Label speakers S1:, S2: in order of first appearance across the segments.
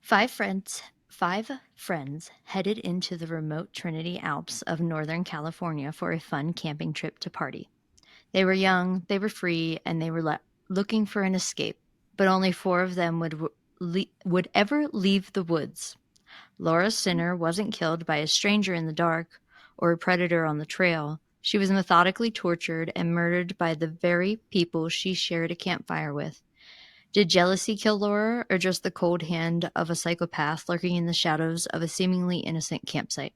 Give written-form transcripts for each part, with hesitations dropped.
S1: Five friends headed into the remote Trinity Alps of Northern California for a fun camping trip to party. They were young, they were free, and they were looking for an escape, but only four of them would ever leave the woods. Lora Sinner wasn't killed by a stranger in the dark or a predator on the trail. She was methodically tortured and murdered by the very people she shared a campfire with. Did jealousy kill Laura, or just the cold hand of a psychopath lurking in the shadows of a seemingly innocent campsite?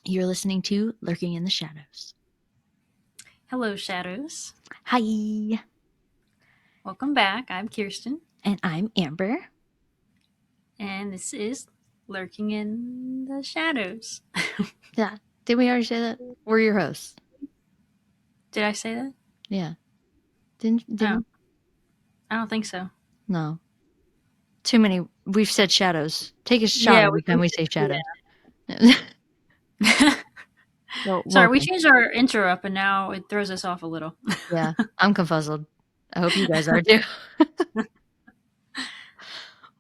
S1: You're listening to Lurking in the Shadows.
S2: Hello, Shadows.
S1: Hi.
S2: Welcome back. I'm Kirsten.
S1: And I'm Amber.
S2: And this is Lurking in the Shadows.
S1: Yeah. Did we already say that? We're your hosts.
S2: Did I say that?
S1: Yeah. Didn't
S2: Oh, I don't think so.
S1: No. Too many. We've said shadows. Take a shot every time we say shadows. Well,
S2: sorry, we changed our intro up and now it throws us off a little.
S1: Yeah, I'm confuzzled. I hope you guys are too.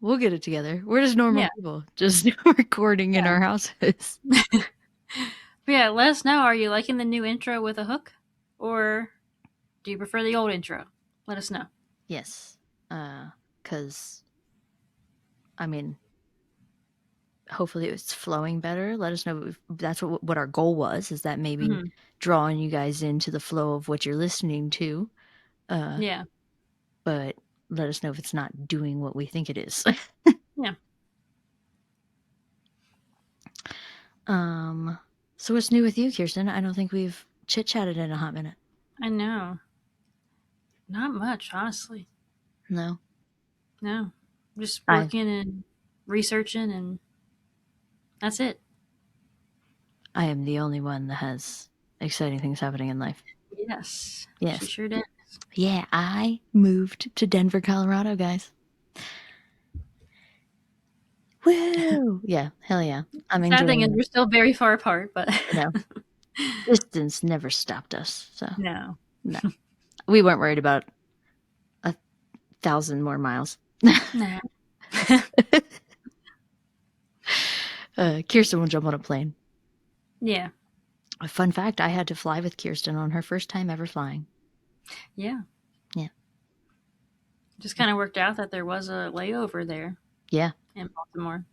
S1: We'll get it together. We're just normal people, just recording in our houses.
S2: But yeah, let us know. Are you liking the new intro with a hook? Or do you prefer the old intro? Let us know.
S1: Yes. Because, I mean, hopefully it's flowing better. Let us know if that's what our goal was, is that maybe drawing you guys into the flow of what you're listening to.
S2: Yeah.
S1: But let us know if it's not doing what we think it is.
S2: Yeah.
S1: So what's new with you, Kirsten? I don't think we've chit-chatted in a hot minute.
S2: I know. Not much, honestly.
S1: No?
S2: No. Just working and researching, and that's it.
S1: I am the only one that has exciting things happening in life.
S2: Yes.
S1: Yes.
S2: She sure did.
S1: Yeah, I moved to Denver, Colorado, guys. Woo! Yeah, hell yeah. I'm enjoying it.
S2: Sad thing is we're still very far apart, but
S1: distance never stopped us. So
S2: no.
S1: We weren't worried about 1,000 more miles.
S2: Nah.
S1: Kirsten will jump on a plane.
S2: Yeah.
S1: A fun fact, I had to fly with Kirsten on her first time ever flying.
S2: Yeah.
S1: Yeah.
S2: Just kind of worked out that there was a layover there.
S1: Yeah.
S2: In Baltimore.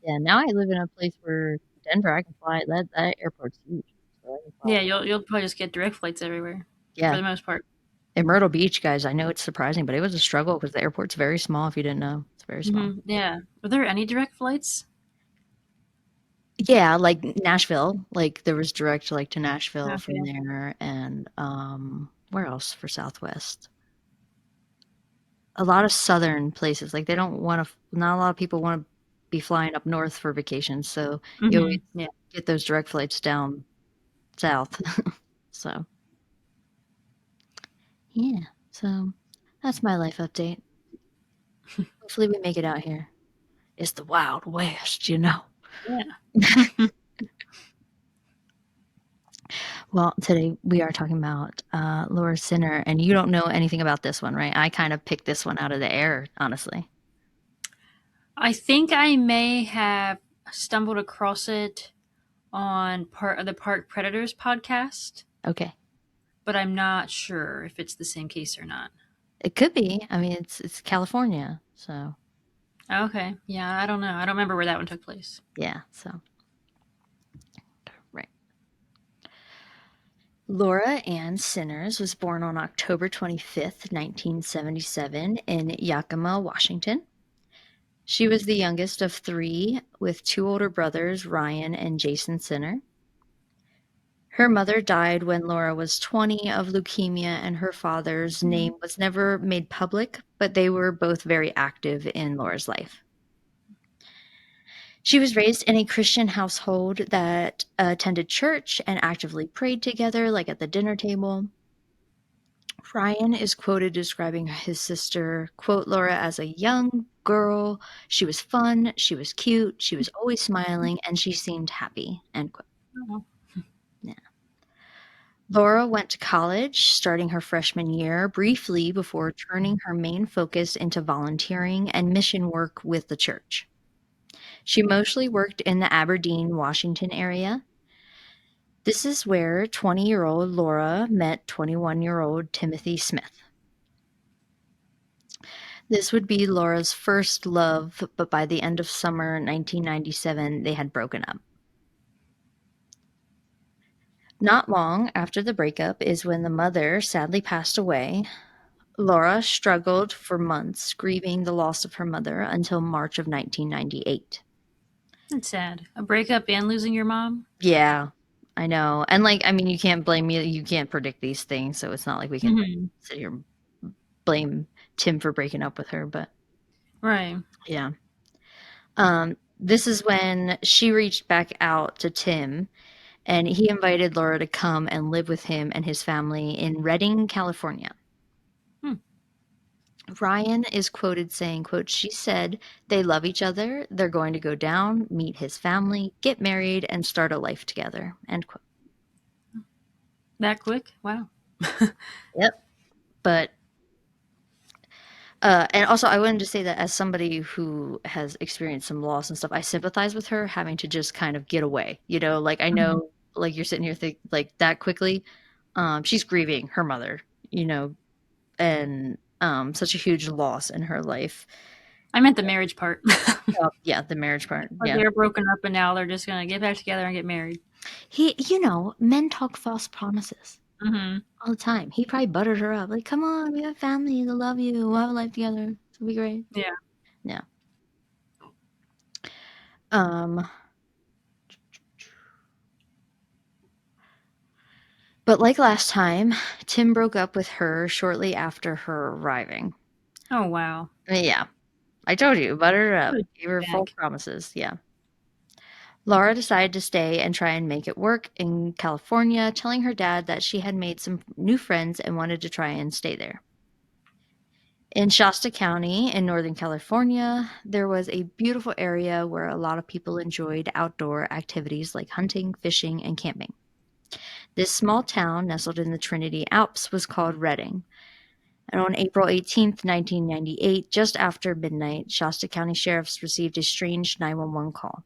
S1: Yeah, now I live in a place where Denver, I can fly. That airport's huge. So
S2: yeah, you'll probably just get direct flights everywhere.
S1: Yeah.
S2: For the most part.
S1: In Myrtle Beach, guys, I know it's surprising, but it was a struggle because the airport's very small, if you didn't know. It's very small.
S2: Mm-hmm. Yeah. Were there any direct flights?
S1: Yeah, like Nashville. Like there was direct to Nashville from there, and where else for Southwest? A lot of southern places. Like they don't want to. Not a lot of people want to be flying up north for vacations, so you always get those direct flights down south. So yeah, so that's my life update. Hopefully we make it out here. It's the Wild West, you know.
S2: Yeah.
S1: Well, today we are talking about Lora Sinner, and you don't know anything about this one, right? I kind of picked this one out of the air, honestly.
S2: I think I may have stumbled across it on part of the Park Predators podcast.
S1: Okay.
S2: But I'm not sure if it's the same case or not.
S1: It could be. I mean, it's California, so.
S2: Okay. Yeah, I don't know. I don't remember where that one took place.
S1: Yeah, so. Right. Lora Ann Sinners was born on October 25th, 1977 in Yakima, Washington. She was the youngest of three, with two older brothers, Ryan and Jason Sinner. Her mother died when Lora was 20 of leukemia, and her father's name was never made public, but they were both very active in Lora's life. She was raised in a Christian household that attended church and actively prayed together, like at the dinner table. Ryan is quoted describing his sister, quote, Lora as a young girl. She was fun, she was cute, she was always smiling, and she seemed happy, end quote.
S2: Oh.
S1: Yeah. Laura went to college, starting her freshman year briefly before turning her main focus into volunteering and mission work with the church. She mostly worked in the Aberdeen, Washington area. This is where 20-year-old Laura met 21-year-old Timothy Smith. This would be Laura's first love, but by the end of summer 1997, they had broken up. Not long after the breakup is when the mother sadly passed away. Laura struggled for months grieving the loss of her mother until March of 1998.
S2: That's sad. A breakup and losing your mom.
S1: Yeah, I know. And like, I mean, you can't blame me. You can't predict these things, so it's not like we can
S2: Hmm.
S1: sit here and blame Tim for breaking up with her, but
S2: Right.
S1: yeah. This is when she reached back out to Tim and he invited Laura to come and live with him and his family in Redding, California.
S2: Hmm.
S1: Ryan is quoted saying, quote, "She said they love each other, they're going to go down, meet his family, get married, and start a life together," end quote.
S2: That quick? Wow.
S1: Yep. But and also I wanted to say that as somebody who has experienced some loss and stuff, I sympathize with her having to just kind of get away. Like I
S2: Mhm.
S1: know like you're sitting here think like that quickly. She's grieving her mother, and such a huge loss in her life.
S2: I meant the marriage part.
S1: Yeah, the marriage part.
S2: Like
S1: Yeah.
S2: they were broken up and now they're just gonna get back together and get married.
S1: Men talk false promises
S2: Hmm.
S1: all the time. He probably buttered her up. Like, come on, we have family. They love you. We'll have a life together. It'll be great.
S2: Yeah.
S1: Yeah. Um, but like last time, Tim broke up with her shortly after her arriving.
S2: Oh wow.
S1: Yeah, I told you, buttered her up.
S2: What a
S1: Gave her full
S2: bag.
S1: promises. Yeah. Laura decided to stay and try and make it work in California, telling her dad that she had made some new friends and wanted to try and stay there. In Shasta County in Northern California, there was a beautiful area where a lot of people enjoyed outdoor activities like hunting, fishing, and camping. This small town, nestled in the Trinity Alps, was called Redding. And on April 18th, 1998, just after midnight, Shasta County sheriffs received a strange 911 call.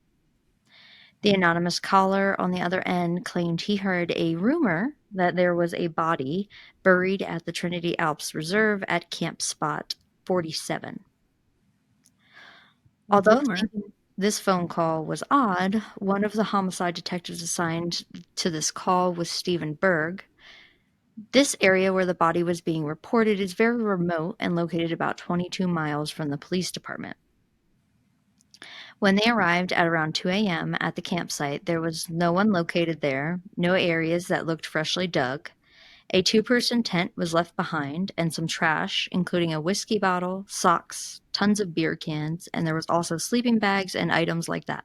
S1: The anonymous caller on the other end claimed he heard a rumor that there was a body buried at the Trinity Alps Reserve at Camp Spot 47.
S2: A
S1: Although
S2: rumor.
S1: thinking this phone call was odd, one of the homicide detectives assigned to this call was Stephen Berg. This area where the body was being reported is very remote and located about 22 miles from the police department. When they arrived at around 2 a.m. at the campsite, there was no one located there, no areas that looked freshly dug. A two-person tent was left behind, and some trash, including a whiskey bottle, socks, tons of beer cans, and there was also sleeping bags and items like that.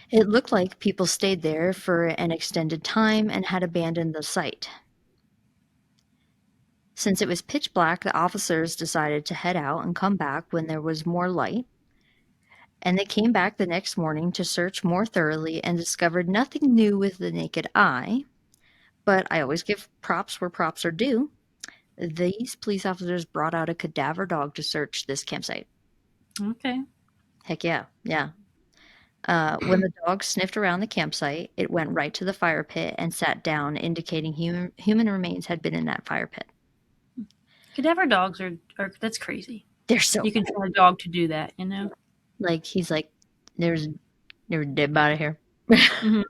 S1: It looked like people stayed there for an extended time and had abandoned the site. Since it was pitch black, the officers decided to head out and come back when there was more light. And they came back the next morning to search more thoroughly and discovered nothing new with the naked eye. But I always give props where props are due. These police officers brought out a cadaver dog to search this campsite.
S2: Okay.
S1: Heck yeah, yeah. When the dog sniffed around the campsite, it went right to the fire pit and sat down, indicating human remains had been in that fire pit.
S2: Cadaver dogs are that's crazy.
S1: They're so
S2: You can
S1: cool.
S2: tell a dog to do that, you know?
S1: Like he's like, there's a dead body here.
S2: Hmm.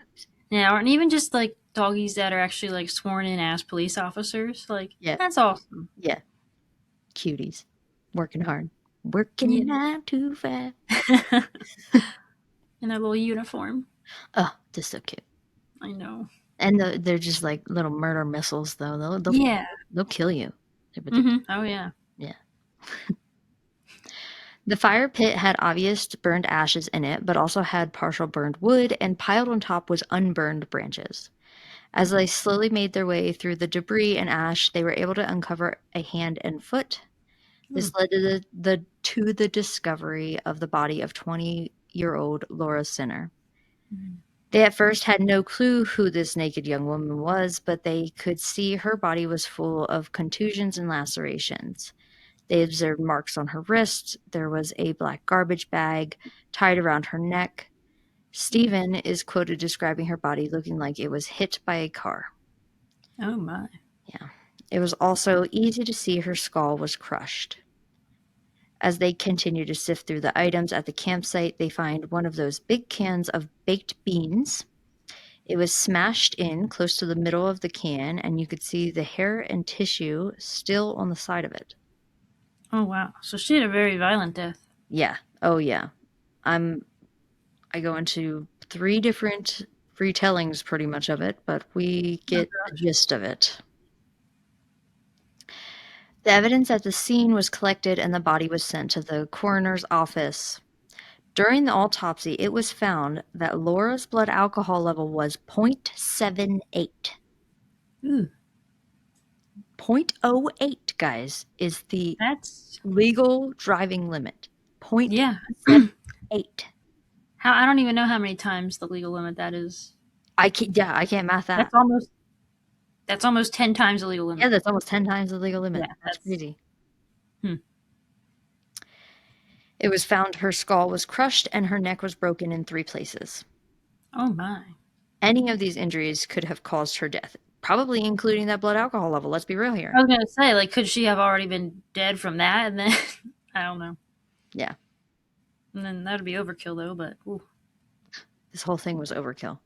S2: Yeah, or and even just like doggies that are actually like sworn in as police officers. Like,
S1: Yeah,
S2: that's awesome.
S1: yeah, cuties, working hard,
S2: Yeah.
S1: working 9 to 5.
S2: In their little uniform.
S1: Oh, just so cute.
S2: I know.
S1: And they're just like little murder missiles, though.
S2: Yeah.
S1: They'll kill you. But they,
S2: Hmm. Oh yeah.
S1: yeah. The fire pit had obvious burned ashes in it, but also had partial burned wood, and piled on top was unburned branches. As they slowly made their way through the debris and ash, they were able to uncover a hand and foot.
S2: Hmm.
S1: This led to the discovery of the body of 20-year-old Lora Sinner. They at first had no clue who this naked young woman was, but they could see her body was full of contusions and lacerations. They observed marks on her wrists. There was a black garbage bag tied around her neck. Stephen is quoted describing her body looking like it was hit by a car.
S2: Oh my.
S1: Yeah. It was also easy to see her skull was crushed. As they continue to sift through the items at the campsite, they find one of those big cans of baked beans. It was smashed in close to the middle of the can, and you could see the hair and tissue still on the side of it.
S2: Oh wow. So she had a very violent death.
S1: Yeah. Oh, yeah. I'm. I go into 3 different retellings pretty much of it, but we
S2: Oh
S1: get the
S2: gosh.
S1: gist of it. The evidence at the scene was collected and the body was sent to the coroner's office. During the autopsy, it was found that Laura's blood alcohol level was 0.78.
S2: Ooh,
S1: 0.08, guys, is the
S2: that's
S1: legal driving limit.
S2: yeah.
S1: 0.78.
S2: How I don't even know how many times the legal limit that is.
S1: I can't math that.
S2: That's almost that's almost 10 times the legal
S1: Yeah,
S2: limit.
S1: that's almost 10 times the legal limit.
S2: Yeah,
S1: That's
S2: that's
S1: crazy.
S2: hmm.
S1: It was found her skull was crushed and her neck was broken in 3 places.
S2: Oh my.
S1: Any of these injuries could have caused her death, probably including that blood alcohol level. Let's be real here.
S2: I was gonna say, like, could she have already been dead from that? And then I don't know.
S1: Yeah,
S2: And then that'd be overkill, though. But ooh.
S1: this whole thing was overkill.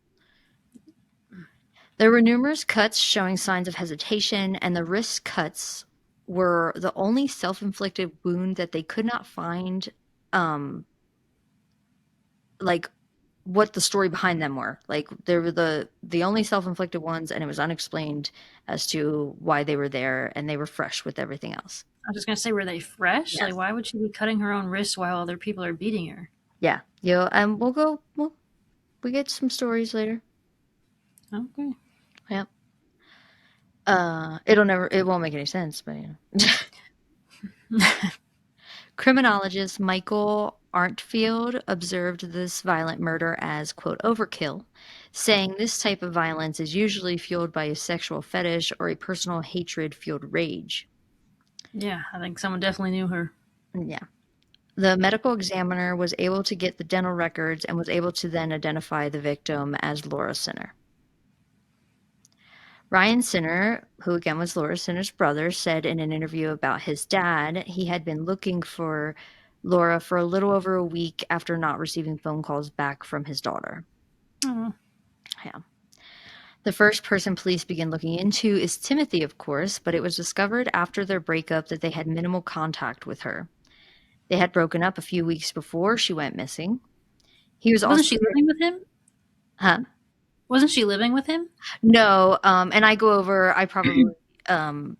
S1: There were numerous cuts showing signs of hesitation, and the wrist cuts were the only self-inflicted wound that they could not find, um, like what the story behind them were. Like they were the only self-inflicted ones, and it was unexplained as to why they were there, and they were fresh with everything else.
S2: I was just gonna say, were they fresh? Like,
S1: Yes.
S2: why would she be cutting her own wrists while other people are beating her?
S1: Yeah. We get some stories later.
S2: Okay.
S1: Yeah. It won't make any sense, but you know. Criminologist Michael Arntfield observed this violent murder as, quote, overkill, saying this type of violence is usually fueled by a sexual fetish or a personal hatred fueled rage.
S2: Yeah, I think someone definitely knew her.
S1: Yeah. The medical examiner was able to get the dental records and was able to then identify the victim as Lora Sinner. Ryan Sinner, who again was Lora Sinner's brother, said in an interview about his dad he had been looking for Lora for a little over a week after not receiving phone calls back from his daughter.
S2: Oh,
S1: Yeah. The first person police begin looking into is Timothy, of course, but it was discovered after their breakup that they had minimal contact with her. They had broken up a few weeks before she went missing. He was
S2: wasn't
S1: also,
S2: she living with him?
S1: huh?
S2: Wasn't she living with him?
S1: No, and I probably um,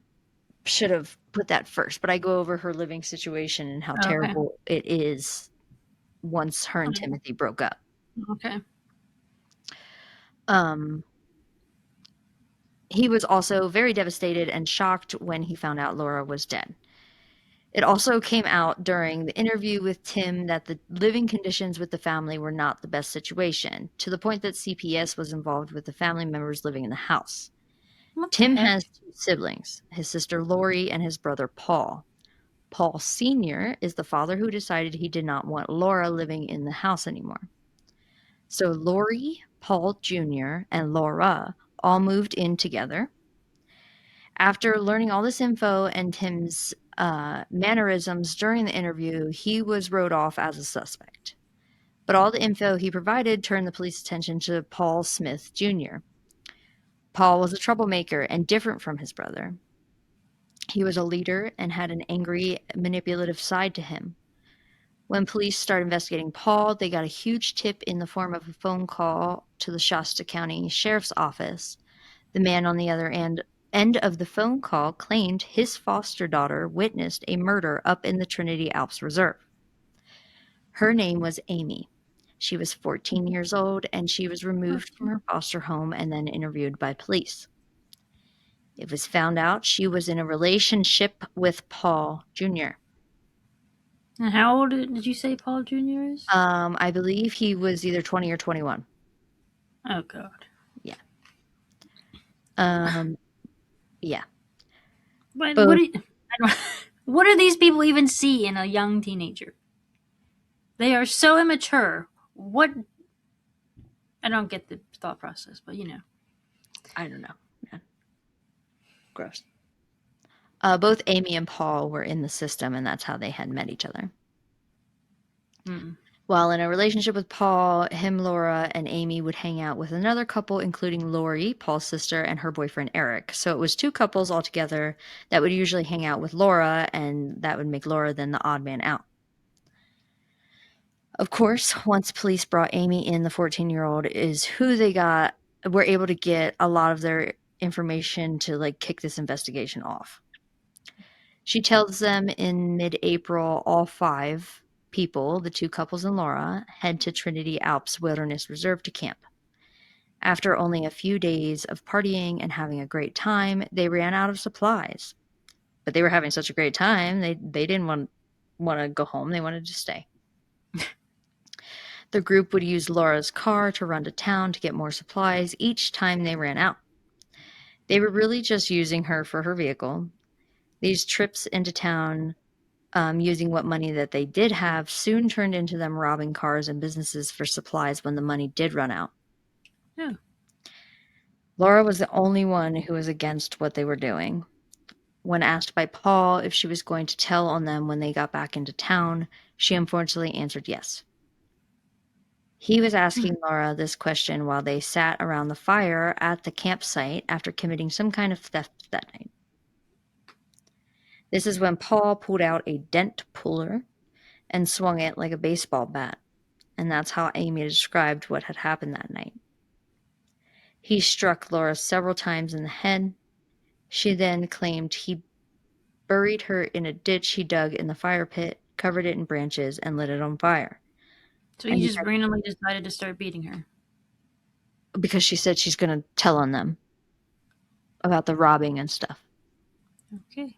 S1: should have put that first, but I go over her living situation and how
S2: Oh, okay.
S1: terrible it is once her and
S2: Oh,
S1: Timothy broke up.
S2: okay.
S1: Um, he was also very devastated and shocked when he found out Laura was dead. It also came out during the interview with Tim that the living conditions with the family were not the best situation, to the point that CPS was involved with the family members living in the house.
S2: What the
S1: Tim
S2: heck?
S1: has 2 siblings, his sister Lori and his brother Paul. Paul Sr. is the father who decided he did not want Laura living in the house anymore. So Lori, Paul Jr., and Laura all moved in together. After learning all this info and Tim's mannerisms during the interview, he was wrote off as a suspect. But all the info he provided turned the police attention to Paul Smith Jr. Paul was a troublemaker and different from his brother. He was a leader and had an angry, manipulative side to him. When police started investigating Paul, they got a huge tip in the form of a phone call to the Shasta County Sheriff's Office. The man on the other end of the phone call claimed his foster daughter witnessed a murder up in the Trinity Alps Reserve. Her name was Amy. She was 14 years old and she was removed from her foster home and then interviewed by police. It was found out she was in a relationship with Paul Jr.
S2: And how old did you say Paul Jr. is?
S1: I believe he was either 20 or 21.
S2: Oh God.
S1: Yeah. Um, yeah.
S2: But
S1: Both
S2: I don't, what do these people even see in a young teenager? They are so immature. What? I don't get the thought process, but you know.
S1: I don't know. Man, gross. Both Amy and Paul were in the system, and that's how they had met each other.
S2: Mm.
S1: While in a relationship with Paul, him, Laura, and Amy would hang out with another couple, including Lori, Paul's sister, and her boyfriend Eric. So it was two couples altogether that would usually hang out with Laura, and that would make Laura then the odd man out. Of course, once police brought Amy in, the 14-year-old is who they were able to get a lot of their information to like kick this investigation off. She tells them in mid-April, all five people, the two couples and Laura, head to Trinity Alps Wilderness Reserve to camp. After only a few days of partying and having a great time, they ran out of supplies. But they were having such a great time, they didn't want to go home. They wanted to stay. The group would use Laura's car to run to town to get more supplies each time they ran out. They were really just using her for her vehicle. These trips into town, using what money that they did have, soon turned into them robbing cars and businesses for supplies when the money did run out.
S2: Yeah.
S1: Laura was the only one who was against what they were doing. When asked by Paul if she was going to tell on them when they got back into town, she unfortunately answered yes. He was
S2: Hmm.
S1: asking Laura this question while they sat around the fire at the campsite after committing some kind of theft that night. This is when Paul pulled out a dent puller and swung it like a baseball bat, and that's how Amy described what had happened that night. He struck Laura several times in the head. She then claimed he buried her in a ditch he dug in the fire pit, covered it in branches, and lit it on fire.
S2: So
S1: And
S2: he
S1: he
S2: just
S1: said,
S2: randomly decided to start beating her.
S1: because she said she's going to tell on them about the robbing and stuff.
S2: Okay.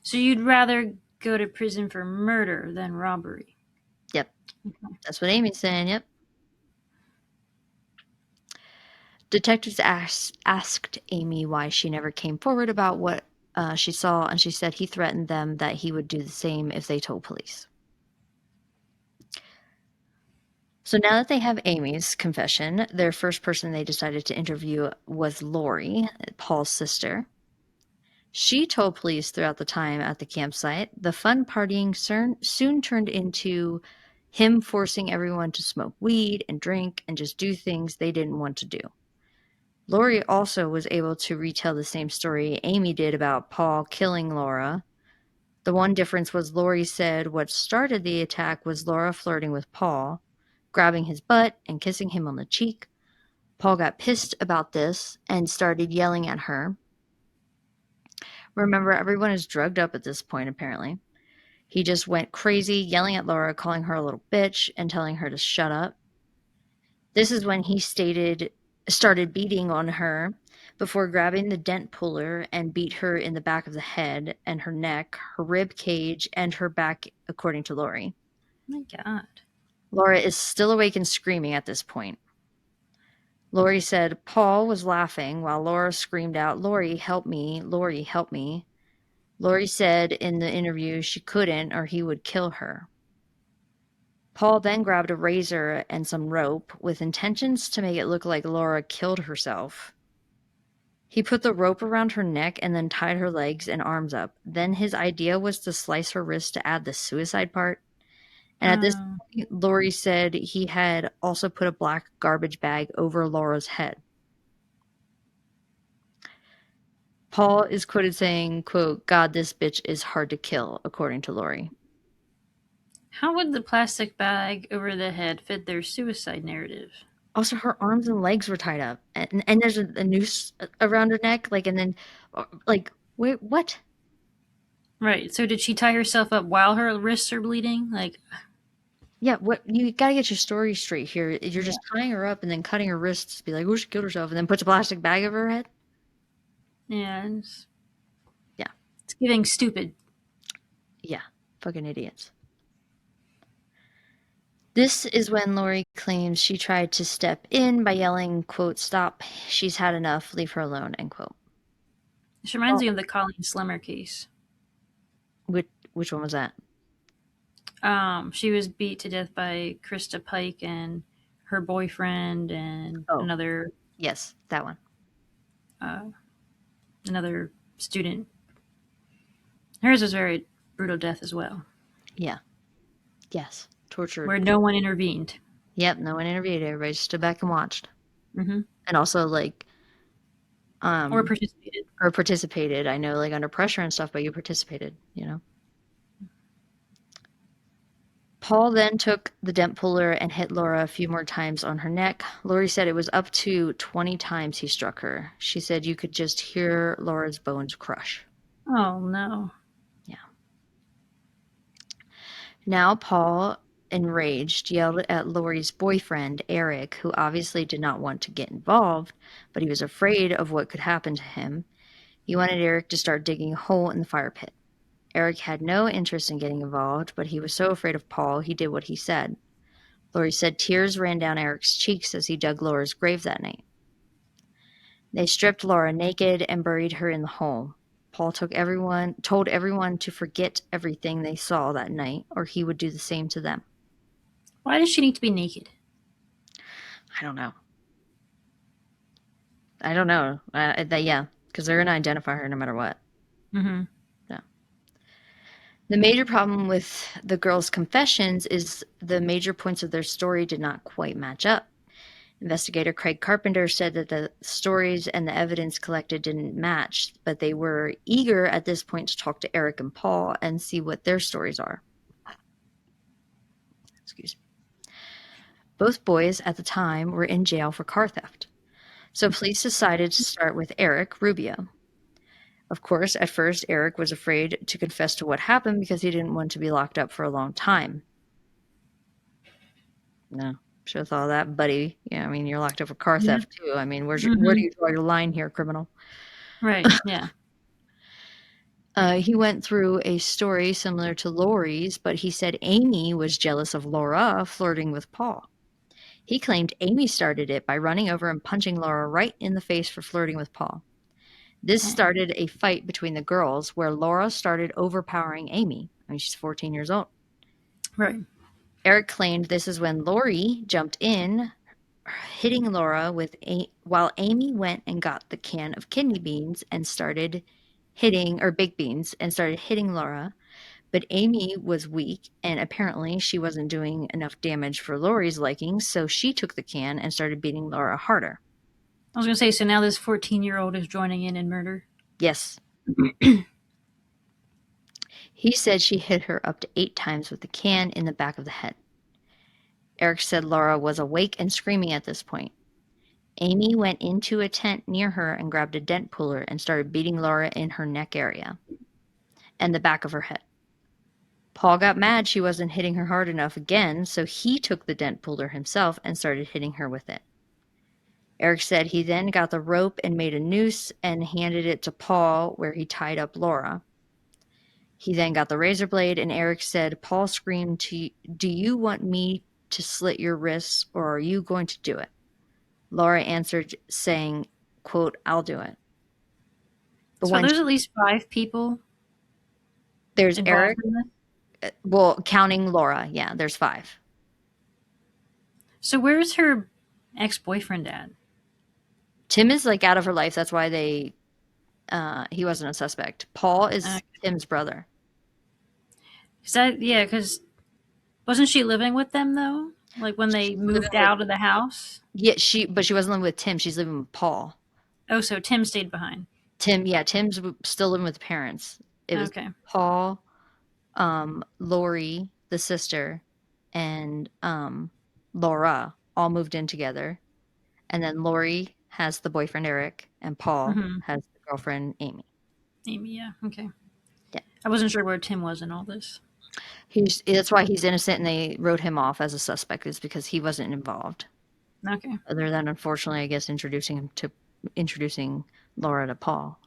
S2: So you'd rather go to prison for murder than robbery?
S1: Yep, that's what Amy's saying. Yep. Detectives asked Amy why she never came forward about what she saw, and she said he threatened them that he would do the same if they told police. So now that they have Amy's confession, their first person they decided to interview was Lori, Paul's sister. She told police throughout the time at the campsite, the fun partying soon turned into him forcing everyone to smoke weed and drink and just do things they didn't want to do. Lori also was able to retell the same story Amy did about Paul killing Laura. The one difference was Lori said what started the attack was Laura flirting with Paul, grabbing his butt and kissing him on the cheek. Paul got pissed about this and started yelling at her. Remember, everyone is drugged up at this point, apparently. He just went crazy, yelling at Laura, calling her a little bitch, and telling her to shut up. This is when he started beating on her before grabbing the dent puller and beat her in the back of the head and her neck, her rib cage, and her back, according to Lori.
S2: My God.
S1: Laura is still awake and screaming at this point. Lori said Paul was laughing while Laura screamed out, "Lori, help me! Lori, help me!" Lori said in the interview she couldn't or he would kill her. Paul then grabbed a razor and some rope with intentions to make it look like Laura killed herself. He put the rope around her neck and then tied her legs and arms up. Then his idea was to slice her wrist to add the suicide part. And at this
S2: Um,
S1: point, Lori said he had also put a black garbage bag over Laura's head. Paul is quoted saying, quote, "God, this bitch is hard to kill," according to Lori.
S2: how would the plastic bag over the head fit their suicide narrative?
S1: Also, her arms and legs were tied up, and there's a noose around her neck, like, and then, like, wait, what?
S2: Right. So did she tie herself up while her wrists are bleeding? Like,
S1: Yeah, what? You gotta get your story straight here. You're
S2: yeah,
S1: just tying her up and then cutting her wrists, be like, "Oh, she killed herself," and then puts a plastic bag over her head.
S2: yeah,
S1: Yeah,
S2: it's giving stupid.
S1: yeah, fucking idiots. This is when Lori claims she tried to step in by yelling, quote, "Stop, she's had enough, leave her alone," end quote.
S2: This reminds
S1: Well,
S2: me of the Colleen Slimmer case.
S1: which one was that?
S2: She was beat to death by Krista Pike and her boyfriend and
S1: Oh,
S2: another
S1: yes, that one.
S2: uh, another student. Hers was very brutal death as well,
S1: Yeah. Yes. Tortured.
S2: where no one intervened.
S1: Yep, no one interviewed. Everybody just stood back and watched.
S2: Mm-hmm.
S1: And also like
S2: Or
S1: um
S2: participated.
S1: or participated. I know like under pressure and stuff, but you participated, you know. Paul then took the dent puller and hit Laura a few more times on her neck. Lori said it was up to 20 times he struck her. She said you could just hear Laura's bones crush.
S2: Oh no.
S1: Yeah. Now Paul, enraged, yelled at Lori's boyfriend, Eric, who obviously did not want to get involved, but he was afraid of what could happen to him. He wanted Eric to start digging a hole in the fire pit. Eric had no interest in getting involved, but he was so afraid of Paul, he did what he said. Lori said tears ran down Eric's cheeks as he dug Laura's grave that night. They stripped Laura naked and buried her in the hole. Paul told everyone to forget everything they saw that night, or he would do the same to them.
S2: Why does she need to be naked?
S1: I don't know. I don't know. Yeah, because they're gonna identify her no matter what.
S2: Mm-hmm.
S1: Yeah. The major problem with the girls' confessions is the major points of their story did not quite match up. Investigator Craig Carpenter said that the stories and the evidence collected didn't match, but they were eager at this point to talk to Eric and Paul and see what their stories are. Excuse me. Both boys at the time were in jail for car theft. So police decided to start with Eric Rubio. Of course, at first, Eric was afraid to confess to what happened because he didn't want to be locked up for a long time. No, should have thought of that, buddy. Yeah, I mean, you're locked up for car
S2: Yeah.
S1: theft too. I mean, where do
S2: Mm-hmm.
S1: you draw your line here, criminal?
S2: Right. Yeah.
S1: He went through a story similar to Lori's, but he said Amy was jealous of Laura flirting with Paul. He claimed Amy started it by running over and punching Laura right in the face for flirting with Paul. This
S2: Oh.
S1: started a fight between the girls where Laura started overpowering Amy. I mean, she's 14 years old.
S2: Right.
S1: Eric claimed this is when Lori jumped in, hitting Laura while Amy went and got the can of kidney beans and started hitting, or baked beans, and started hitting Laura. But Amy was weak, and apparently she wasn't doing enough damage for Lori's liking, so she took the can and started beating Laura harder.
S2: I was gonna say, so now this 14-year-old is joining in murder.
S1: Yes. He said she hit her up to 8 times with the can in the back of the head. Eric said Laura was awake and screaming at this point. Amy went into a tent near her and grabbed a dent puller and started beating Laura in her neck area and the back of her head. Paul got mad she wasn't hitting her hard enough again, so he took the dent puller himself and started hitting her with it. Eric said he then got the rope and made a noose and handed it to Paul, where he tied up Laura. He then got the razor blade, and Eric said Paul screamed, "Do you want me to slit your wrists, or are you going to do it?" Laura answered, saying, quote, "I'll do it." But
S2: So
S1: when
S2: there's at least 5 people
S1: there's
S2: involved
S1: Eric,
S2: in this.
S1: well, counting Laura, yeah, there's 5.
S2: So where's her ex-boyfriend at?
S1: Tim is like out of her life. That's why he wasn't a suspect. Paul is Tim's brother.
S2: Because wasn't she living with them though? Like when
S1: She's
S2: they
S1: living
S2: moved
S1: with,
S2: out of the house?
S1: yeah, but she wasn't living with Tim. She's living with Paul.
S2: Oh, so Tim stayed behind.
S1: Tim's still living with parents. It was
S2: Okay.
S1: Paul, Lori, the sister, and Laura all moved in together. And then Lori has the boyfriend Eric, and Paul
S2: Mm-hmm.
S1: has the girlfriend Amy.
S2: Amy, yeah. Okay.
S1: Yeah.
S2: I wasn't sure where Tim was in all this.
S1: That's why he's innocent, and they wrote him off as a suspect, is because he wasn't involved.
S2: Okay.
S1: Other than, unfortunately, I guess introducing Laura to Paul.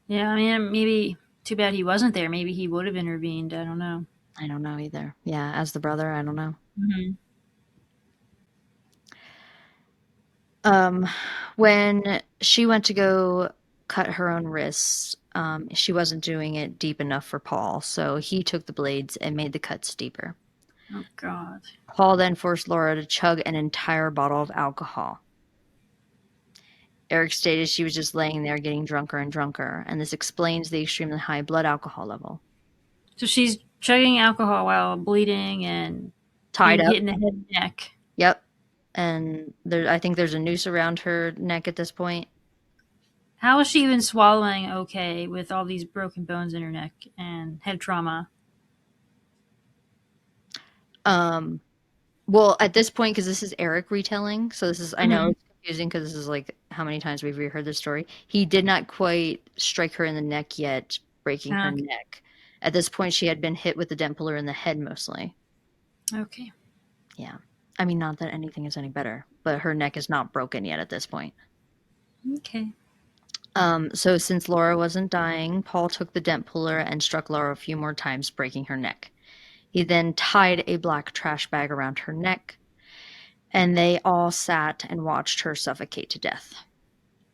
S2: Yeah, I mean, maybe too bad he wasn't there. Maybe he would have intervened. I don't know.
S1: I don't know either. Yeah, as the brother, I don't know.
S2: Mm-hmm.
S1: Um, when she went to go cut her own wrists, she wasn't doing it deep enough for Paul, so he took the blades and made the cuts deeper.
S2: Oh God.
S1: Paul then forced Laura to chug an entire bottle of alcohol. Eric stated she was just laying there getting drunker and drunker, and this explains the extremely high blood alcohol level.
S2: So she's chugging alcohol while bleeding and
S1: Tied
S2: being
S1: up.
S2: hit in the head and neck.
S1: Yep. And I think there's a noose around her neck at this point.
S2: How is she even swallowing okay with all these broken bones in her neck and head trauma?
S1: Um, well, at this point, because this is Eric retelling, so this is, I know
S2: Mm-hmm.
S1: it's confusing because this is like how many times we've reheard this story. He did not quite strike her in the neck yet, breaking her
S2: Okay.
S1: neck. At this point, she had been hit with the dent puller in the head mostly.
S2: Okay.
S1: Yeah. I mean, not that anything is any better, but her neck is not broken yet at this point.
S2: Okay.
S1: So since Laura wasn't dying, Paul took the dent puller and struck Laura a few more times, breaking her neck. He then tied a black trash bag around her neck, and they all sat and watched her suffocate to death.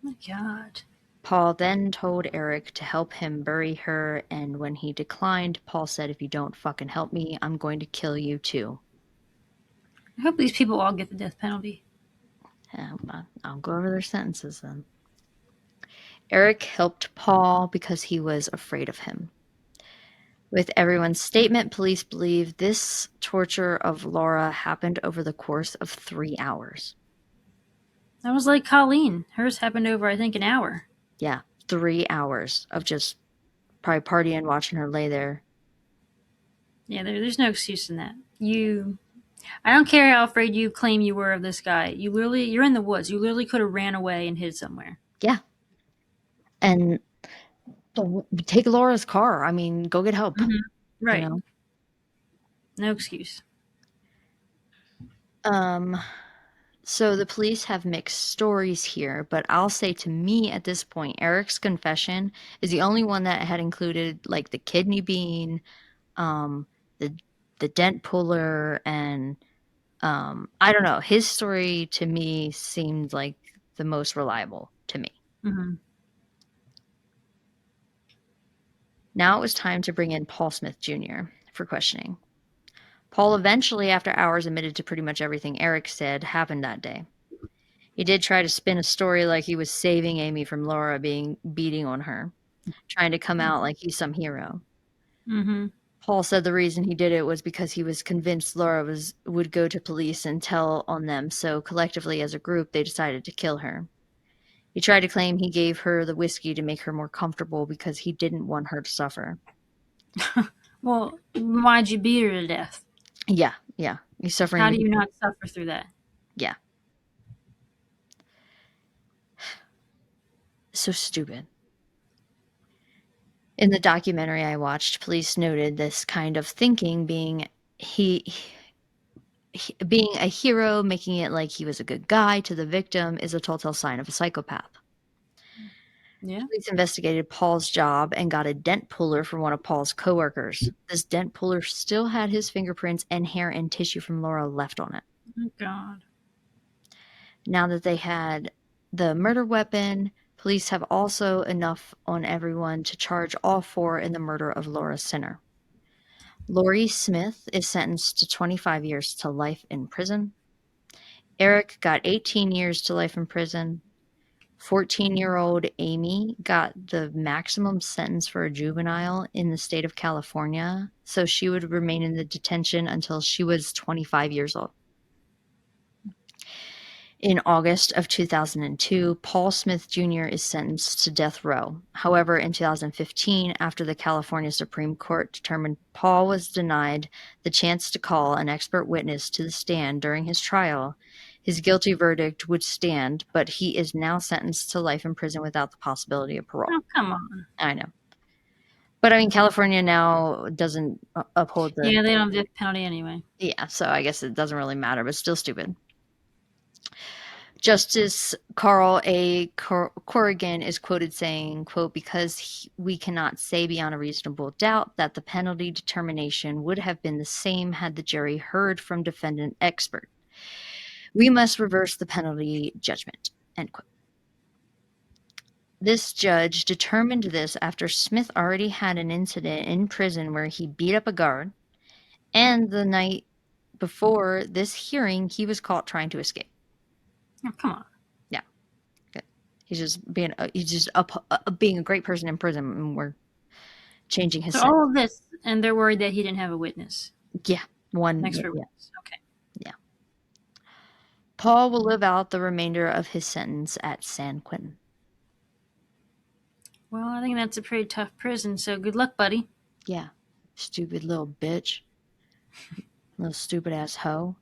S2: Oh my God.
S1: Paul then told Eric to help him bury her, and when he declined, Paul said, "If you don't fucking help me, I'm going to kill you too."
S2: I hope these people all get the death penalty.
S1: I'll go over their sentences then. Eric helped Paul because he was afraid of him. With everyone's statement, police believe this torture of Laura happened over the course of 3 hours.
S2: That was like Colleen. Hers happened over, I think, an hour.
S1: Yeah, 3 hours of just probably partying, watching her lay there.
S2: Yeah, there's no excuse in that. I don't care how afraid you claim you were of this guy. You're in the woods. You literally could have ran away and hid somewhere.
S1: Yeah. And take Laura's car. I mean, go get help,
S2: Mm-hmm.
S1: you
S2: Right.
S1: know?
S2: No excuse.
S1: Um, so the police have mixed stories here, but I'll say to me at this point, Eric's confession is the only one that had included like the kidney bean, um, the dent puller, and I don't know. His story to me seemed like the most reliable to me.
S2: Mm-hmm.
S1: Now it was time to bring in Paul Smith Jr. for questioning. Paul eventually, after hours, admitted to pretty much everything Eric said happened that day. He did try to spin a story like he was saving Amy from Laura being beating on her, trying to come out like he's some hero.
S2: Mm-hmm.
S1: Paul said the reason he did it was because he was convinced Laura would go to police and tell on them, so collectively as a group they decided to kill her. He tried to claim he gave her the whiskey to make her more comfortable because he didn't want her to suffer.
S2: Well, why'd you beat her to death?
S1: Yeah, yeah. He's suffering
S2: How do
S1: because,
S2: you not suffer through that?
S1: yeah. So stupid. In the documentary I watched, police noted this kind of thinking he, being a hero, making it like he was a good guy to the victim is a telltale sign of a psychopath.
S2: Yeah.
S1: Police investigated Paul's job and got a dent puller from one of Paul's coworkers. This dent puller still had his fingerprints and hair and tissue from Laura left on it.
S2: Oh God.
S1: Now that they had the murder weapon, police have also enough on everyone to charge all four in the murder of Lora Sinner. Lori Smith is sentenced to 25 years to life in prison. Eric got 18 years to life in prison. 14-year-old Amy got the maximum sentence for a juvenile in the state of California, so she would remain in the detention until she was 25 years old. In August of 2002, Paul Smith Jr. is sentenced to death row. However, in 2015, after the California Supreme Court determined Paul was denied the chance to call an expert witness to the stand during his trial, his guilty verdict would stand, but he is now sentenced to life in prison without the possibility of parole.
S2: Oh, come on.
S1: I know. But I mean, California now doesn't uphold the.
S2: Yeah, they don't have death penalty anyway.
S1: Yeah, so I guess it doesn't really matter, but still stupid. Justice Carl A. Corrigan is quoted saying, quote, because we cannot say beyond a reasonable doubt that the penalty determination would have been the same had the jury heard from defendant expert. We must reverse the penalty judgment, end quote. This judge determined this after Smith already had an incident in prison where he beat up a guard, and the night before this hearing, he was caught trying to escape.
S2: Oh, come on.
S1: Yeah, good. He's just being being a great person in prison, and we're changing his
S2: So
S1: sentence.
S2: all of this, and they're worried that he didn't have a witness.
S1: Yeah, one
S2: Extra
S1: yeah.
S2: witness. Okay.
S1: Yeah. Paul will live out the remainder of his sentence at San Quentin.
S2: Well, I think that's a pretty tough prison, so good luck, buddy.
S1: Yeah, stupid little bitch, little stupid ass hoe.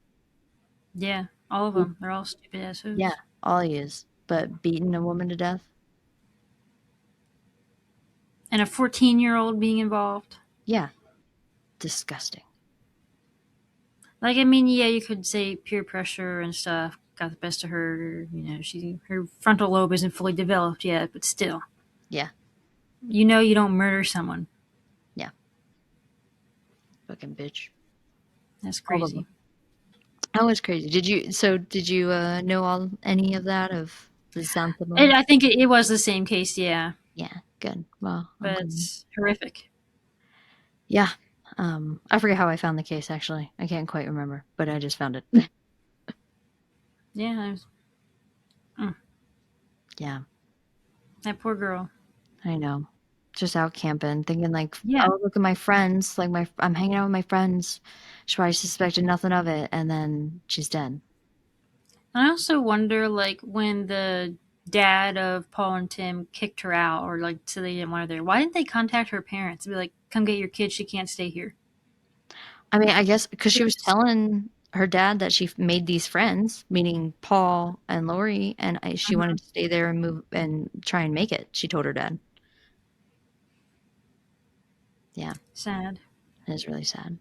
S2: Yeah, all of them. They're all stupid assholes.
S1: Yeah, all he is. But beating a woman to death.
S2: And a 14-year-old being involved.
S1: Yeah, disgusting.
S2: Like, I mean, yeah, you could say peer pressure and stuff got the best of her. You know, her frontal lobe isn't fully developed yet, but still.
S1: Yeah.
S2: You know you don't murder someone.
S1: Yeah. Fucking bitch.
S2: That's crazy.
S1: That was crazy. Did you know any of that? Does it sound similar?
S2: I think it was the same case, yeah.
S1: Yeah, good. Well,
S2: But it's horrific.
S1: Yeah. I forget how I found the case, actually. I can't quite remember, but I just found it.
S2: Yeah.
S1: Yeah.
S2: That poor girl.
S1: I know. Just out camping, thinking like,
S2: Yeah.
S1: oh, look at my friends. Like I'm hanging out with my friends. She probably suspected nothing of it, and then she's dead.
S2: I also wonder, like, when the dad of Paul and Tim kicked her out, or like, so they didn't want her there. Why didn't they contact her parents and be like, "Come get your kid. She can't stay here."
S1: I mean, I guess because she was telling her dad that she made these friends, meaning Paul and Lori, and she wanted to stay there and move and try and make it. She told her dad. Yeah.
S2: Sad.
S1: It is really sad.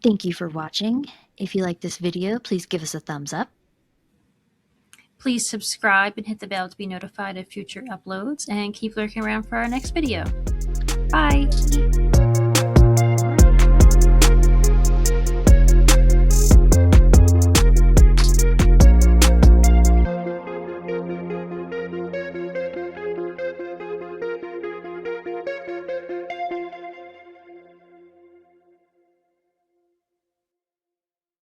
S1: Thank you for watching. If you like this video, please give us a thumbs up.
S2: Please subscribe and hit the bell to be notified of future uploads, and keep lurking around for our next video. Bye!